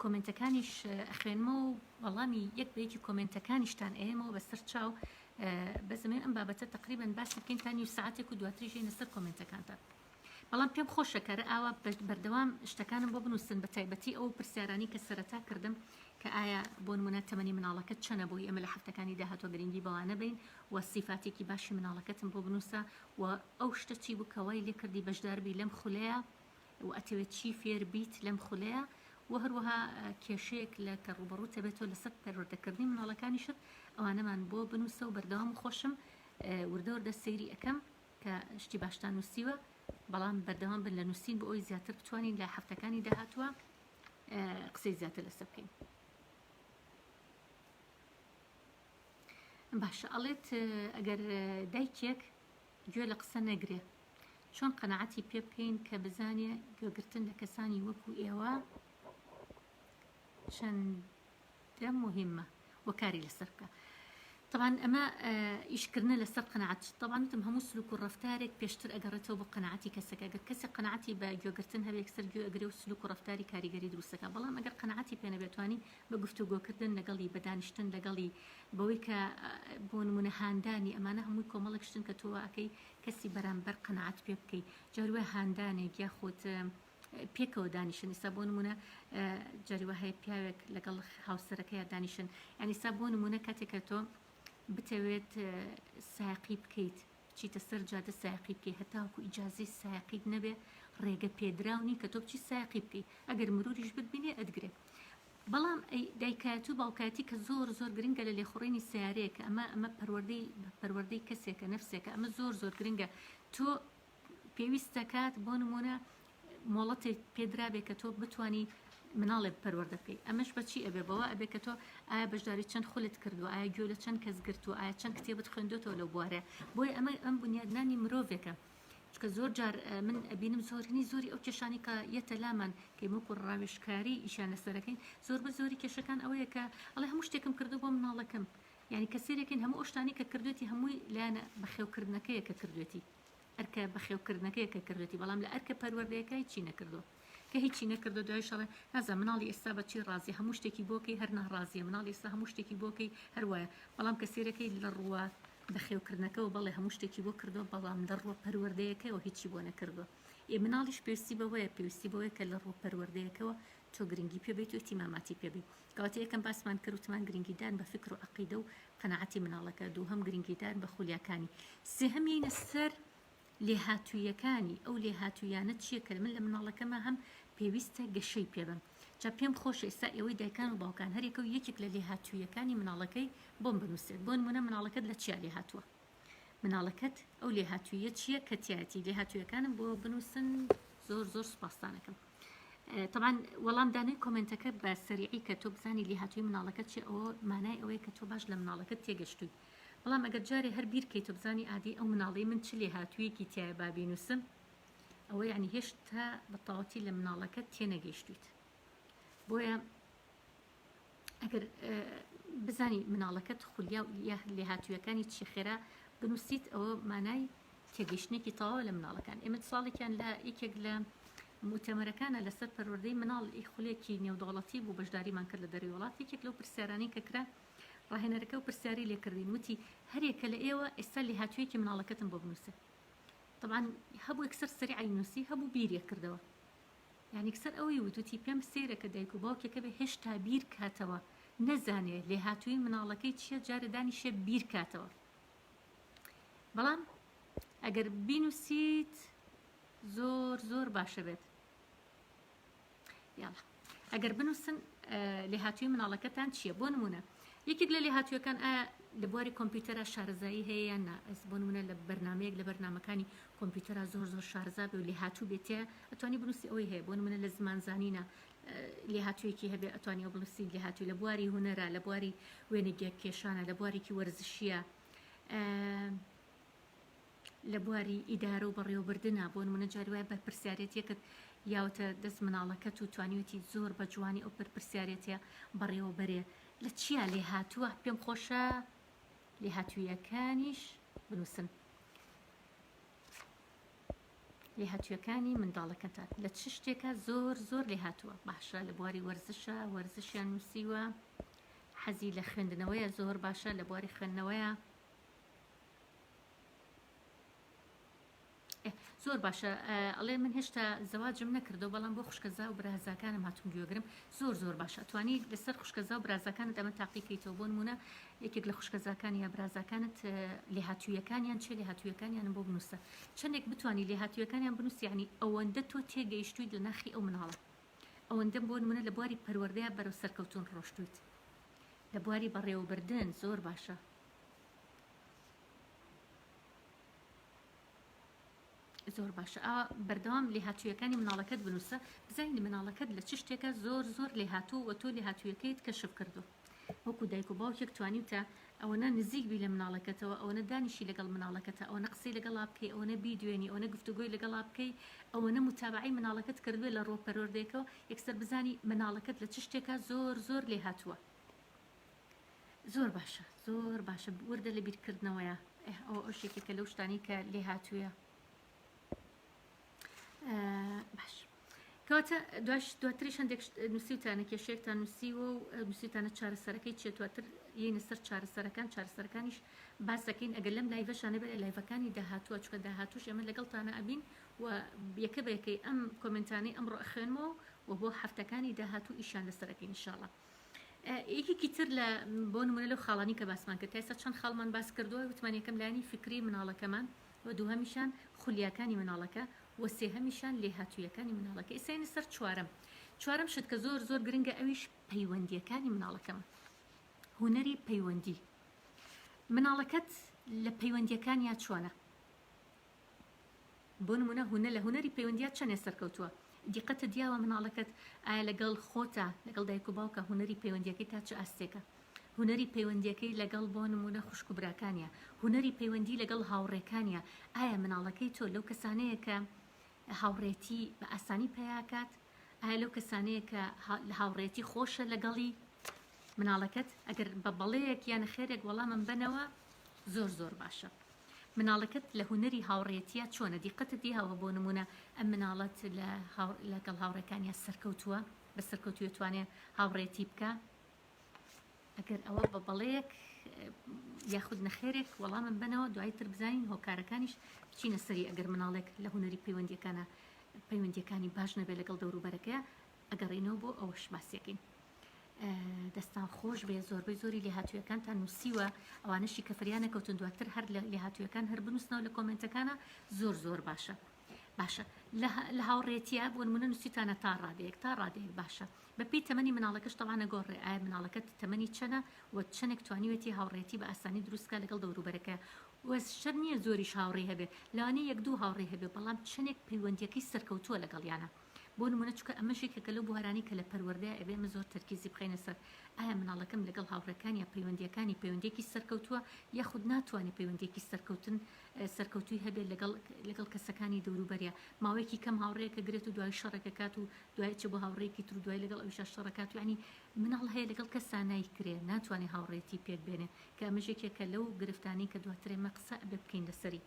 کۆمنتەکانیش ئەخوێنمەوە و وەڵامی یەک بەیەکی کۆمنتەکانیشتان ئێمەوە بەسەر چاو بەزمێن ئەم بابەتە تقریبان باسی بکەینتانی و ساعتێک و دواتریژێ لەسەر کۆمنتەکانتان بەڵام پێم خۆشە کە ئاوا بەردەوام شتەکانم بۆ بنووسن بە تایبەتی ئەو پرسیارانی کە سەرەتا کردم کە ئایا بۆ نمونە تەمەنی مناڵەکەت چەنە بۆی ئەمە لە هەفتەکانی داهاتوە گرنگی بەوانە بین و سیفاتێکی باشی مناڵەکەتم بۆ بنووسە و ئەو شتە چی بوو کەوای لێ کردی بەشداربی لەم خولەیە و ئەتەوێت چی فێر بیت لەم خولەیە و هەروەها کێشەیەک لە کە ڕوبەڕوو تەبێتەوە لەسەر پەروەردەکردنی مناڵەکانیشت ئەوانەمان بۆ بنووسە و بەردەوام خۆشم وردە وردە سەیری ئەەکەم کە شتی باشتان نووسیوە بەڵام بەردەوام بن لە نووسین بۆ ئەوی زیاتر بتوانین لە هەفتەکانی داهاتوە قسەی زیاتر لەسەر بکەین باشە ئەڵێت ئەگەر دایکێک گوێ لە قسە نەگرێ چۆن قەنەعەتی پێ بکەین کە بزانێ گوێگرتن لە کەسانی وەکو ئێوە چەندە مهمە و کاری لەسەر بکە طبعا ئەمە ئیشکردنە لەسەر قەنەعەت طبعا وتم هەموو سلوک و ڕەفتارێک پێشتر ئەگەڕێتەوە بۆ قەنەعەتی کەسێک ئەگەر کەسێ قەنەعەتی بە گوێگرتن هەبێ یەکسەر گوێ ئەگرێ و سلوک و ڕەفتاری کاریگەری دروستەکە بەڵام ئەگەر قەنەعەتی پێ نەبێتوانی بە گفتوگۆکردن لەگەڵی بەدانیشتن لەگەڵی بەوەی کە بۆ نمونە هاندانی ئەمانە هەمووی کۆمەڵێک شتن کە تۆ ئەکەی کەسی بەرامبەر قەنەعەت پێ بکەی جاروە هاندانێک یاخۆت پێکەوە دانیشن ئێستا بۆ نمونە جاریوە هەیە پیاوێک لەگەڵ هاوسەرەکەی دانیشن یعنی ئێستا بۆ نمونە کاتێکە تۆ بتەوێت ساقی بکەیت چیتە سەر جادە ساقی بکەیت هەتاوەکو ئیجازەی ساقیت نەبێ ڕێگە پێدراونی کە تۆ بچی ساقی بکەیت ئەگەر مروریش ببینێ ئەدگرێت بەڵام دایکایەت و باوکایەتی کە زۆر زۆر گرنگە لە لێخوڕینی سیارەیە کە ئەمە پەروەردەی کەسێکە نەفسێکە ئەمە زۆر زۆر گرنگە تۆ پێویستەکات بۆ نمونە مۆڵەتێک پێدرابێت کە تۆ بتانی مناڵێ پەروەردە بکەیت ئەمەش بەچی ئەبێ بەوە ئەبێ کە تۆ ئایا بەشداری چەند خولت کردو ئایا گوێ لە چەند کەس گرتو ئایا چەند کتێبت خوێندوتەوە لەو بوارە بۆیە ئەم بنیادنانی مرۆڤێکە چکە زۆر جار من ئەبینم زۆری ئەو کێشانی کە یەتە لامان کە وەکو ڕاوێژکاری ئیشان لەسەرەکەین زۆر بە زۆری کێشەکان ئەوەیە کە ئەڵێ هەموو شتێکم کردو بۆ مناڵەکەم یعنی کەسێرێکین هەموو ئەو کە کردوێتی هەمووی لایەنە بەخێوکردنەکەیە کە کردوێتی ئەرکە بەخێوکردنەکەیە کە کردوێتی بەڵام لە ئەرکە پەروەردەیەەکەی چی نەکردو کە هیچی نەکردو دوایشەڵێ نازە مناڵی ئێستا بەچی ڕازی هەموو شتێکی بۆکەی هەر ناڕازیە مناڵی ئێستا هەموو شتێکی بۆکەی هەروایە بەڵام کەسێرەکەی لە ڕووە بەخێوکردنەکەەوە بەڵێ هەموو شتێکی بۆ کردو بەڵام لە ڕووە پەروەردەیەەکەیەوە هیچی بۆ نەکردو مناڵیش پێویستی بەوەیە کە لە ڕوو پەروەردەیەەکەوە تۆ گرنگی پێبیت و ئیتیماماتی پێبیت کەواتە یەکەم باسمان کردوتمان گرنگیدان بە فکر و عەقیدە و قەنەعەتی مناڵەکە دووهەم گرنگیدان بە خولیاکانی سێهەمینە سەر لێهاتوویەکانی ئەو لێهاتوویانە چییە کە من لە مناڵەکەمە هەم پێویستە گەشەی پێبم جا پێم خۆشە ئێستا ئێوەی دایکان و باوکان هەرێکە و یەکێک لە لێهاتوویەکانی مناڵەکەی بۆم بنووسێت بۆ نمونە مناڵەکەت لە چیا لێهاتووە مناڵەکەت ئەو لێهاتوویە چییە کە تایەتی لێهاتوویەکانم بۆ بنووسن زۆر سوپاسدانەکەم طبعا وەڵام دانەی کۆمنتەکە بە سەریعی کە تۆ بزانی لێهاتووی مناڵەکەت چی ئەوە مانای ئەوەیە کە تۆ باش لە مناڵەکەت تێگەشتووی بەڵام ئەگەر جارێ هەر بیرکەیت تۆ بزانی ئادی ئەو مناڵی من چ لێهاتوویەکی تایە با بینووسم ئەوە یعنی هێشتا بەتەواوەتی لە مناڵەکەت تێنەگەیشتویت بۆیە ئەگەر بزانی مناڵەکەت خولیا یا لێهاتوویەکانی چی خێرا بنووسیت ئەوە مانای تێگەیشتنێکی تەواو لە مناڵەکان ئێمە ساڵێکیان لە یەکێک لە مؤتەمەرەکانە لەسەر پەروەردەی مناڵ خولێکی نێودەوڵەتی بوو بەشداریمان کرد لە دەروی وڵات یەکێک لەو پرسیارانی کە کرا ڕاهێنەرەکە و پرسیاری لێکردین وتی هەرێکە لە ئێوە ئێستا لێهاتوویەکی مناڵەکەتم بۆ بنووسێ طبعا هەبوو یەکسەر سەریعی نووسی هەبوو بیرێ کردەوە یعنی یەکسەر ئەوەی وتوتی پێم سێرە کە دایک و باوکێکە بێ هێشتا بیر کاتەوە نەزانێ لێهاتووی مناڵەکەی چییە جارە دانیشێ بیر کاتەوە بەڵام ئەگەر بینووسیت زۆر باشە بێت یاڵا ئەگەر بنووسن لێهاتووی مناڵەکەتان چییە بۆ نمونە یەکێک لە لێهاتوویەکان ئایا لە بواری کۆمپیوتەرە شارەزایی هەیە یان نا ئەس بۆ نمونە لە بەرنامەیەک لە بەرنامەکانی کۆمپیوتەرە زۆر شارەزا بێ و لێهاتوو بێتە ئەتوانی بنووسی ئەوەی هەیە بۆ نمونە لە زمانزانینە لێهاتوویەکی هەبێ ئەتوانی ئەو بنووسی لێهاتووی لە بواری هونەرە لە بواری وێنەگێک کێشانە لە بوارێکی وەرزشیە لە بواری ئیدارە و بەڕێوەبردنە بۆ نمونە جاروای بە پرسیارەتێکت یاوتە دەست مناڵەکەت و توانیوتی زۆر بە جوانی ئەو پرسیارەتە بەڕێوەبەرێ لە چیا لێهاتووە پێم خۆشە لێهاتوویەکانیش بنووسن لێهاتوویەکانی منداڵەکەتان لە چ شتێکە زۆر لێهاتووە باشە لە بواری وەرزشیان نووسیوە حەزی لە خوێندنەوەیە زۆر باشە لە بواری خوێندنەوەیە زۆر باشە ئەڵێ من هێشتا زەواجم نەکردەوە بەڵام بۆ خوشکەزا و برازەکانم هاتووم گوێگرم زۆر باشە توانی لەسەر خوشکەزا و برازەکانت ئەمە تاقیکەیتەوە بۆ نمونە یەکێک لە خوشکەزاکان یا برازەکانت لێهاتوویەکانیان چێ لێهاتوویەکانیان بۆ بنووسە چەندێک بتوانی لێهاتوویەکانیان بنووسی یعنی ئەوەندە تۆ تێگەیشتوویت لە ناخی ئەو مناڵە ئەوەندە بۆ نمونە لە بواری پەروەردەیە بەرەو سەرکەوتون ڕۆشتویت لە بواری بەڕێوەبردن زۆر باشە زۆر باشە بەردەوام لێهاتوویەکانی مناڵەکەت بنووسە بزانین مناڵەکەت لە چ شتێکە زۆر لێهاتوو و تۆ لێهاتوویەکەیت کەشف کردو وەکو دایک و باوکێک توانیوتە ئەوەنە نزیک بی لە مناڵەکەتەوە ئەوەنە دانیشی لەگەڵ مناڵەکەتە ئەوەنە قسەی لەگەڵا بکەی ئەوەنە بیدوێنی ئەوەنە گفتوگۆی لەگەڵا بکەی ئەوەنە متابعی مناڵەکەت کردوێ لە ڕۆپەرۆردێکەوە یەکسەر بزانی مناڵەکەت لە چ شتێکە زۆر لێهاتووە زۆر باشە وردە لە بیرکردنەوەیە ئەو شتێکێکە لەو شتانی کە لێهاتوویە باش کەواتە دواتریش هەندێک نووسیوتانە کێشەیەکتان نووسیوە و نووسیوتانە چارەسەرەکەی چێتواتر یەنە سەر چارەسەرەکانیش باسەکەین ئەگەر لەم لایڤەشانە بێ لایڤەکانی داهاتووە چکە داهاتووش ئێمە لەگەڵتانە ئەبین و یەکە بە یەکەی ئەم کۆمنتانەی ئەمڕۆ ئەخوێنمەوە و بۆ هەفتەکانی داهاتوو ئیشان لەسەرەکەین ئینشاءڵڵا یەکێکی تر لە بۆ نمونە لەو خاڵانی کە باسمان کرد تا ئێستا چەند خاڵمان باس کردووە وتمان یەکەم لایانی فکری مناڵەکەمان و دووهەمیشان خولیاکانی مناڵەکە و سێهەمیشان لێهاتوویەکانی مناڵەکە ئێستا سەر چوارەم شت کە زۆر گرنگە ئەویش پەیوەندیەکانی مناڵەکەمە هونەری پەیوەندی مناڵەکەت لە پەیوەندیەکانیا چۆنە بۆ نمونە لە هونەری پەیوەندیات چەندێ سەرکەوتووە دیقەتە دیاوە مناڵەکەت ئایا لەگەڵ خۆتە لەگەڵ دایک و باوکە هونەری پەیوەندیەکەی تا چه ئاستێکە هونەری پەیوەندیەکەی لەگەڵ بۆ نمونە خوشک و براکانیە هونەری پەیوەندی لەگەڵ هاوڕێکانیە ئایا مناڵەکەی تۆ لەو کەسانەیە کە هاوڕێتی بە ئاسانی پێیاکات ئایا لەو کەسانەیە کە هاوڕێتی خۆشە لەگەڵی مناڵەکەت ئەگەر بە بەڵەیەک یان خێرێک وەڵامم بنەوە زۆر باشە مناڵەکەت لە هونەری هاوڕێتیە چۆنە دیقەتە دیهەوە بۆ نمونە ئەم مناڵەت لەگەڵ هاوڕێکانیە سەرکەوتووە بە سەرکەوتووە توانێت هاوڕێتی بکە ئەگەر ئەوە بە بەڵەیەک یاخود نەخێرێک وەڵامم بنەوە دوای تر بزانین هۆکارەکانیش بچینە سەری ئەگەر مناڵێک لە هونەری پەیوەندیەکانی باش نەبێت لەگەڵ دەوروبەرەکەیە ئەگەڕێنەوە بۆ ئەوەش باسیەکەین دەستان خۆش بێ زۆربەی زۆری لێهاتوویەکانتان نووسیوە ئەوانەشی کە فریانە کەوتن دواتر هەر لە لێهاتوویەکان هەر بنووسنەوە لە کۆمنتەکانە زۆر باشە لە هاوڕێتیە بۆ نمونە نووسیتانە تا ڕادەیەک باشە بەپی تەمەنی مناڵەکەش تەوانە گۆڕێ ئایا مناڵەکەت تەمەنی چەنە و چەندێک توانیوێتی هاوڕێتی بە ئاسانی دروستکە لەگەڵ دەوروبەرەکە وەشەر نییە زۆریش هاوڕێ هەبێ لەوانەیە یەک دوو هاوڕێ هەبێ بەڵام چەندێک پەیوەندیەکەی سەرکەوتووە لەگەڵیانە بۆ نمونە چکە ئەمەشێکە کە لەو بوهارانی کە لە پەروەردەیە ئەبێ ئێمە زۆر تەرکیزی بخەینە سەر ئایا مناڵەکەم لەگەڵ هاوڕێکان یا پەیوەندیەکی سەرکەوتووە یاخود ناتوانێت پەیوەندیەکی سەرکەوتوی هەبێت لەگەڵ کەسەکانی دەوروبەریە ماوەیەکی کەم هاوڕێیەکە گرێت و دوای شەڕەکەکات و دوای چ بۆ هاوڕێکی تر دوای لەگەڵ ئەویش شەڕەکات و ینی مناڵ هەیە لەگەڵ کەسان نایکرێ ناتوانێت هاوڕێتی پێک بێنێ کە ئەمەژێکێکە لەو گرفتانی کە دواتر ئێمە قسە ئەبێ بکەین لەسەری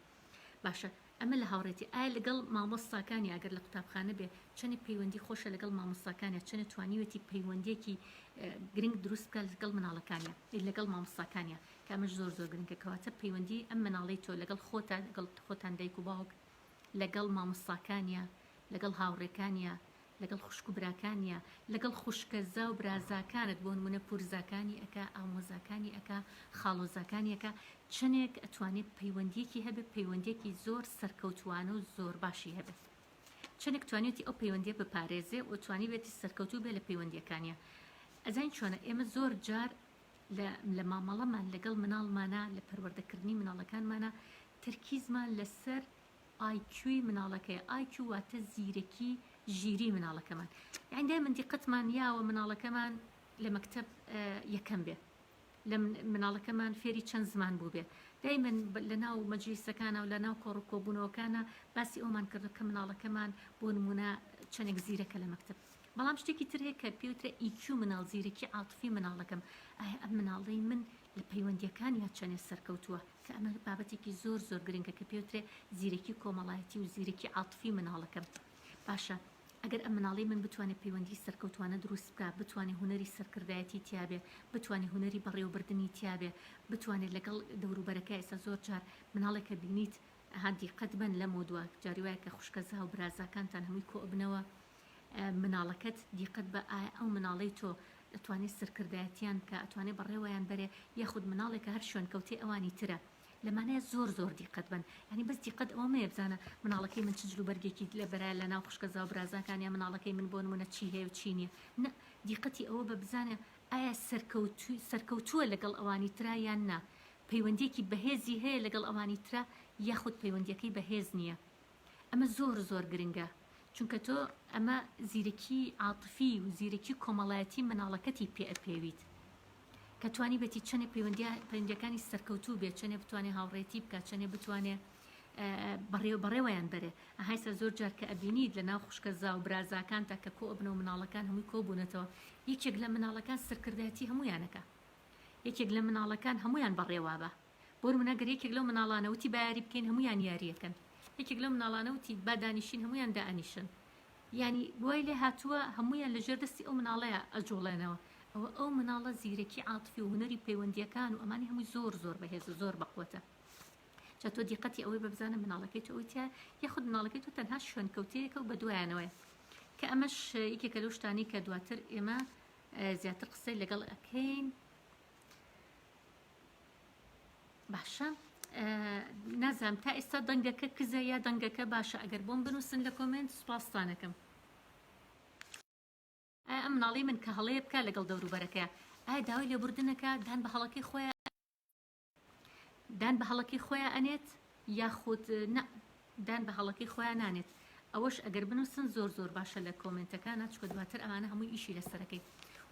باشە ئەمە لە هاوڕێتی ئایا لەگەڵ مامۆستاکانی ئەگەر لە قوتابخانە بێ چەندی پەیوەندی خۆشە لەگەڵ مامۆستاکانە چەند توانیوێتی پەیوەندیەکی گرنگ دروست بکە لەگەڵ مناڵەکانە لەگەڵ مامۆستاکانە کە ئەمەش زۆر گرنگە کەواتە پەیوەندی ئەم مناڵی تۆ لەگەڵ خۆتان دایک و باوک لەگەڵ مامۆستاکانە لەگەڵ هاوڕێکانە لەگەڵ خوشک و براکانە لەگەڵ خوشکەزا و برازاکانت بۆ نمونە پورزاکانی ئەکا ئامۆزاکانی ئەکا خاڵۆزاکانی ئەکا چەندێک ئەتوانێت پەیوەندیەکی هەبێت پەیوەندیەکی زۆر سەرکەوتوانە و زۆر باشی هەبێت چەندێک توانێتی ئەو پەیوەندیە بپارێزێ و توانی بێتی سەرکەوتوو بێ لە پەیوەندیەکانە ئەزان چۆنە ئێمە زۆر جار لە مامەڵەمان لەگەڵ مناڵمانە لە پەروەردەکردنی مناڵەکانمانە تەرکیزمان لەسەر ئایکیوی مناڵەکەی ئایکیو واتە زیرەکی ژیری مناڵەکەمان یعنی دایمەن دیقەتمان یاوە مناڵەکەمان لە مەکتەب یەکەم بێ لە مناڵەکەمان فێری چەند زمان بوو بێ دایمەن لە ناو مەجلیسەکانە و لە ناو کۆڕکۆبوونەوەکانە باسی ئەومان کردو کە مناڵەکەمان بۆ نمونە چەندێک زیرەکە لە مەکتەب بەڵام شتێکی تر هەیە کە پێوترە ئیکیو مناڵ زیرەکی عاتفی مناڵەکەم ئایا ئەم مناڵەی من لە پەیوەندیەکان یا چەنێ سەرکەوتووە کە ئەمە بابەتێکی زۆر زۆر گرنگە کە پێوترێ زیرەکی کۆمەڵایەتی و زیرەکی عاتفی مناڵەکەم باشە ئەگەر ئەم مناڵی من بتوانێت پەیوەندی سەرکەوتوانە دروست بکە بتوانێت هوەری سەرکردایەتی تیابێ بتوانێت هوەری بەڕێوەبردننی تیابێ بتوانێت لەگەڵ دەوروبەرەکە ئێستا زۆر جار مناڵێکە بینیت هەندیقەت بن لە مۆدووە جاری وایە کە خوشکەزا و برازاکانتان هەمووی کۆبنەوە مناڵەکەت دیقەت بە ئایا ئەو مناڵەی تۆ ئەتوانێت سەرکردایەتیان کە ئەتوانێت بەڕێوەیان بەرێ یاخود مناڵێکە هەر شوێن کەوتی ئەوانی ترە لەمانەیە زۆر زۆر دیقەت بن ینی بەس دیقەت ئەوە مەیە بزانە مناڵەکەی من چ جلوبەرگێکی لە بەرای لە ناو خوشکەزا و برازاکان یا مناڵەکەی من بۆ نمونە چی هەیە و چی نییە نە دیقەتی ئەوە بە بزانە ئایا سەرکەوتووە لەگەڵ ئەوانی ترا یان نا پەیوەندێکی بەهێزی هەیە لەگەڵ ئەوانی ترا یاخود پەیوەندیەکەی بەهێز نییە ئەمە زۆر زۆر گرنگە چونکە تۆ ئەمە زیرەکی عاتفی و زیرەکی کۆمەڵایەتی مناڵەکەتی پێویت کە توانی بێتی چەنێ پەیوەندیەکانی سەرکەوتوو بێت چەنێ بتوانێت هاوڕێتی بکات چەنێ بتوانێت بەڕێوەیان بەرێ ئاهایسە زۆر جار کە ئەبینیت لە ناو خوشکەزا و برازاکان تا کە کۆ ئەبنەوە مناڵەکان هەمووی کۆبوونەتەوە یەکێک لە مناڵەکان سەرکردایەتی هەمویانەکە یەکێک لە مناڵەکان هەمویان بەڕێوا بە بۆ منەگەر یەکێک لەو مناڵانەوتی بایاری بکەین هەمویان یاریەکەن یەکێک لەو مناڵانەوتی بادانیشین هەمویان دائنیشن ینی بۆی لێ هاتووە هەمویان لە ژێردەستی ئەو مناڵەیە ئەجۆڵێنەوە ئەو مناڵە زیرەکی عاتفی و هوەری پەیوەندیەکان و ئەمانی هەمووی زۆر زۆر بەهێز و زۆر بەقوتە چە تۆ دیقەتی ئەوەی ببزانە مناڵەکەی تۆ ئەوتیا یاخود مناڵەکەی تۆ تەنها شوێن کەوتەیەکە و بە دوایانەوەی کە ئەمەش یەکێکە لەو شتانی کە دواتر ئێمە زیاتر قسەی لەگەڵ ئەکەین باشە نازانم تا ئێستا دەنگەکە کزە یا دەنگەکە باشە ئەگەر بۆم بنووسن لە کۆمنت سوپاستانەکەم ئەم مناڵی من کە هەڵەیە بکە لەگەڵ دەوروبەرەکە ئایا داوای لێبوردنەکە دان بە هەڵەکەی خۆیان ئەنێت یاخود نە دان بە هەڵەکەی خۆیان نانێت ئەوەش ئەگەر بنووسن زۆر زۆر باشە لە کۆمنتەکانە چکە دواتر ئەمانە هەمووی ئیشی لەسەرەکەی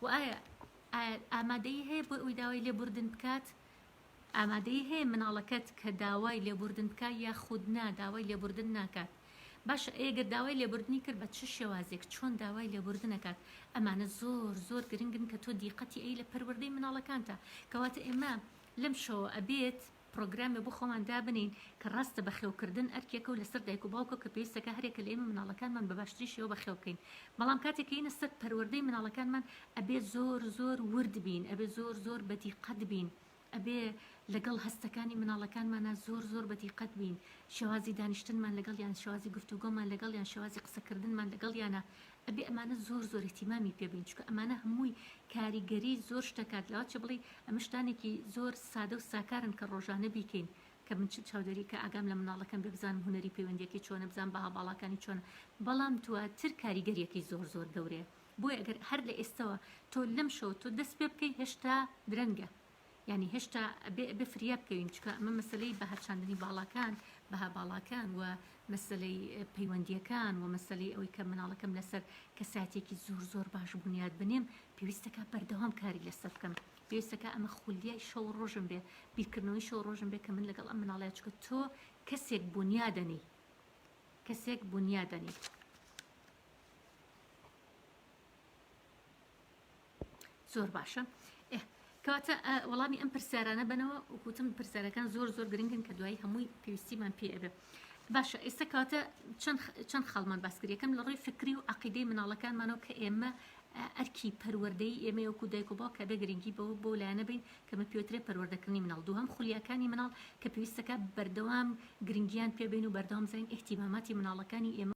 و ئایا ئامادەی هەیە بۆ ئەوی داوای لێبوردن بکات ئامادەی هەیە مناڵەکەت کە داوای لێبوردن بکە یاخود نا داوای لێبوردن ناکات باشە ئێگەر داوای لێبوردنی کرد بە چ شێوازێک چۆن داوای لێبوردنەکات ئەمانە زۆر زۆر گرنگن کە تۆ دیقەتی ئەی لە پەروەردەی مناڵەکانتە کەواتە ئێمە لەم شەوە ئەبێت پرۆگرامێ بۆ خۆمان دابنین کە ڕاستە بەخێوکردن ئەرکێکە و لەسەر دایک و باوکە کە پێویستەکە هەرێکە لە ئێمە مناڵەکانمان بە باشتری شێوە بەخێو بکەین بەڵام کاتێکە ئینە سەر پەروەردەی مناڵەکانمان ئەبێ زۆر زۆر ورد بین ئەبێ زۆر زۆر بەدیقەت بین ئەبێ لەگەڵ هەستەکانی مناڵەکانمانە زۆر زۆر بەدیقەت بین شێوازی دانیشتنمان لەگەڵ یان شێوازی گفتوگۆمان لەگەڵ یان شێوازی قسەکردنمان لەگەڵ یانە ئەبێ ئەمانە زۆر زۆر احتیمامی پێبین چکە ئەمانە هەمووی کاریگەری زۆر شتەکات لەوە چ بڵێ ئەمە شتانێکی زۆر سادە و ساکارن کە ڕۆژانە بیکەین کە من چاودێری کە ئاگام لە مناڵەکەم ببزانم هوەری پەیوەندیەکی چۆنە بزان بەها باڵاکانی چۆنە بەڵام تواتر کاریگەریەکی زۆر زۆر گەورەیە بۆیە ئەگەر هەر لە ئێستەوە تۆ لەم شەو تۆ دەست پێ بکەی هێشتا درەنگە ینی هێشتا بێ فریا بکەوین چکە ئەمە مەسلەی بەهەرچاندنی باڵاکان بەها باڵاکان و مەسلەی پەیوەندیەکان و مەسلەی ئەوەی کە مناڵەکەم لەسەر کەساتێکی زۆر زۆر باش بنیاد بنێم پێویستەکە بەردەوام کاری لەسەر بکەم پێویستەکە ئەمە خولیای شەو ڕۆژم بێ بیرکردنەوەی شەو ڕۆژم بێ کە من لەگەڵ ئەم مناڵەیە چکە تۆ کەسێک بنیادەنی زۆر باشە کەواتە وەڵامی ئەم پرسیارانە بنەوە وکوتم پرسیارەکان زۆر زۆر گرنگن کە دوایی هەمووی پێویستیمان پێ ئەبێ باشە ئێستا کەواتە چەند خاڵمان باسکردیەکەم لە ڕێی فکری و عەقیدەی مناڵەکانمانەوە کە ئێمە ئەرکی پەروەردەی ئێمە وەکو دایک و باوک کە بێ گرنگی بۆ لایەنە بین کەمە پێوترێ پەروەردەکردنی مناڵ دووهەم خولیاکانی مناڵ کە پێویستەکە بەردەوام گرنگیان پێبین و بەردەوام زین احتیماماتی مناڵەکانی ئێمە